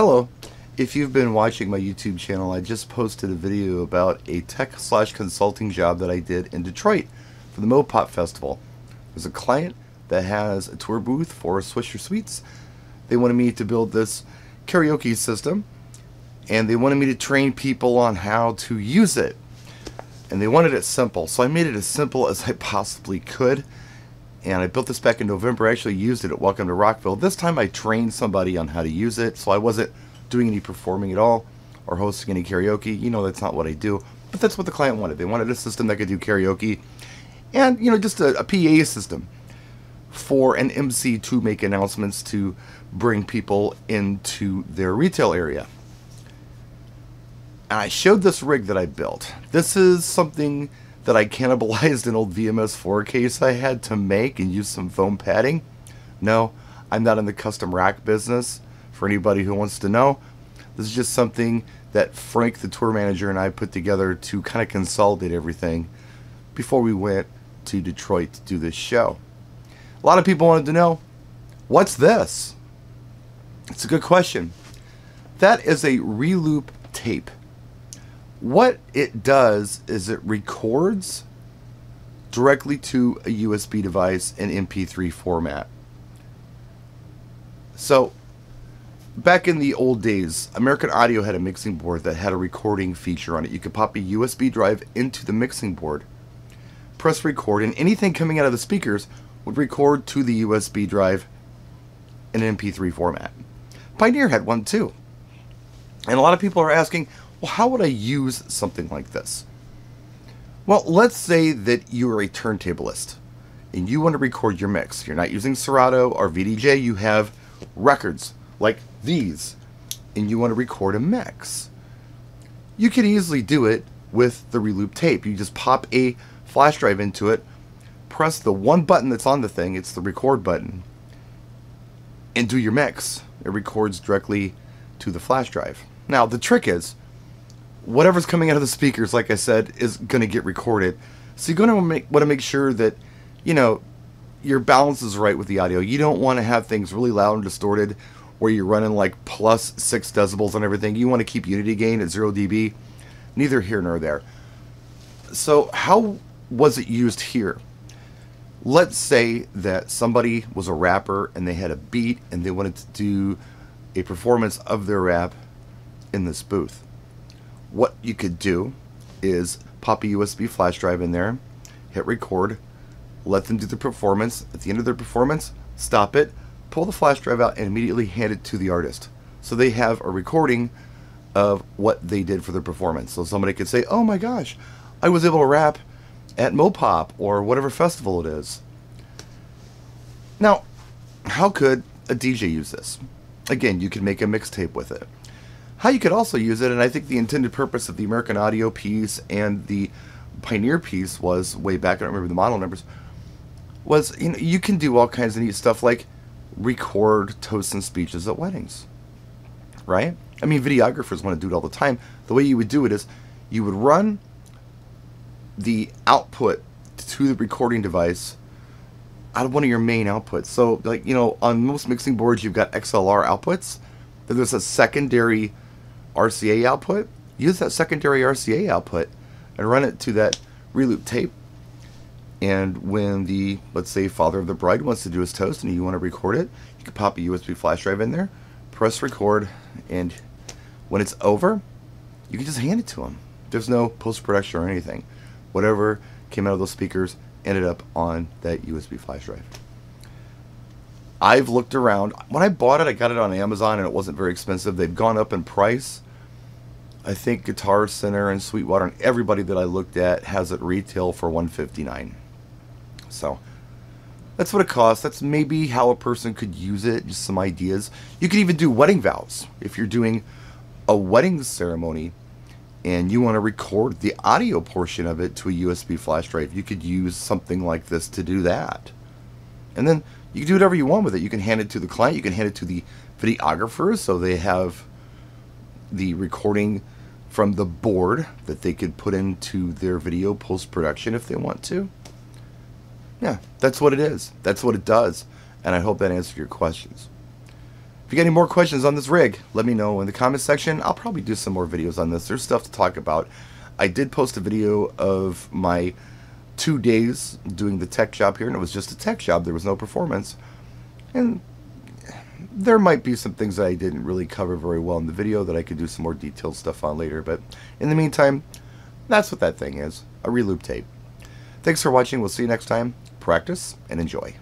Hello. If you've been watching my YouTube channel, I just posted a video about a tech/consulting job that I did in Detroit for the Mopop Festival. There's a client that has a tour booth for Swisher Sweets. They wanted me to build this karaoke system, and they wanted me to train people on how to use it. And they wanted it simple, so I made it as simple as I possibly could. And I built this back in November. I actually used it at Welcome to Rockville. This time I trained somebody on how to use it, so I wasn't doing any performing at all or hosting any karaoke. You know, that's not what I do, but that's what the client wanted. They wanted a system that could do karaoke and, you know, just a PA system for an MC to make announcements to bring people into their retail area. And I showed this rig that I built. This is something that I cannibalized an old VMS4 case I had to make and use some foam padding. No, I'm not in the custom rack business, for anybody who wants to know. This is just something that Frank, the tour manager, and I put together to kind of consolidate everything before we went to Detroit to do this show. A lot of people wanted to know, what's this? It's a good question. That is a Reloop tape. What it does is it records directly to a USB device in MP3 format. So, back in the old days, American Audio had a mixing board that had a recording feature on it. You could pop a USB drive into the mixing board, press record, and anything coming out of the speakers would record to the USB drive in an MP3 format. Pioneer had one too. And a lot of people are asking, well, how would I use something like this? Well, let's say that you are a turntablist and you want to record your mix. You're not using Serato or VDJ, you have records like these, and you want to record a mix. You can easily do it with the Reloop tape. You just pop a flash drive into it, press the one button that's on the thing, it's the record button, and do your mix. It records directly to the flash drive. Now, the trick is, whatever's coming out of the speakers, like I said, is going to get recorded. So you're going to want to make sure that, you know, your balance is right with the audio. You don't want to have things really loud and distorted where you're running like plus 6 decibels on everything. You want to keep unity gain at 0 dB. Neither here nor there. So how was it used here? Let's say that somebody was a rapper and they had a beat and they wanted to do a performance of their rap in this booth. What you could do is pop a USB flash drive in there, hit record, let them do the performance. At the end of their performance, stop it, pull the flash drive out, and immediately hand it to the artist. So they have a recording of what they did for their performance. So somebody could say, oh my gosh, I was able to rap at Mopop or whatever festival it is. Now, how could a DJ use this? Again, you could make a mixtape with it. How you could also use it, and I think the intended purpose of the American Audio piece and the Pioneer piece was, way back, I don't remember the model numbers, was, you know, you can do all kinds of neat stuff like record toasts and speeches at weddings, right? I mean, videographers want to do it all the time. The way you would do it is you would run the output to the recording device out of one of your main outputs. So, like, you know, on most mixing boards, you've got XLR outputs. Then there's a secondary RCA output. Use that secondary RCA output and run it to that Reloop tape. And when the, let's say, father of the bride wants to do his toast and you want to record it, you can pop a USB flash drive in there, press record, and when it's over, you can just hand it to him. There's no post-production or anything. Whatever came out of those speakers ended up on that USB flash drive. I've looked around. When I bought it, I got it on Amazon and it wasn't very expensive. They've gone up in price. I think Guitar Center and Sweetwater and everybody that I looked at has it retail for $159. So that's what it costs. That's maybe how a person could use it. Just some ideas. You could even do wedding vows. If you're doing a wedding ceremony and you want to record the audio portion of it to a USB flash drive, you could use something like this to do that. And then you can do whatever you want with it. You can hand it to the client. You can hand it to the videographers so they have the recording from the board that they could put into their video post-production if they want to. Yeah, that's what it is. That's what it does. And I hope that answered your questions. If you got any more questions on this rig, let me know in the comments section. I'll probably do some more videos on this. There's stuff to talk about. I did post a video of my 2 days doing the tech job here, and it was just a tech job. There was no performance. And there might be some things that I didn't really cover very well in the video that I could do some more detailed stuff on later. But in the meantime, that's what that thing is, a Reloop tape. Thanks for watching. We'll see you next time. Practice and enjoy.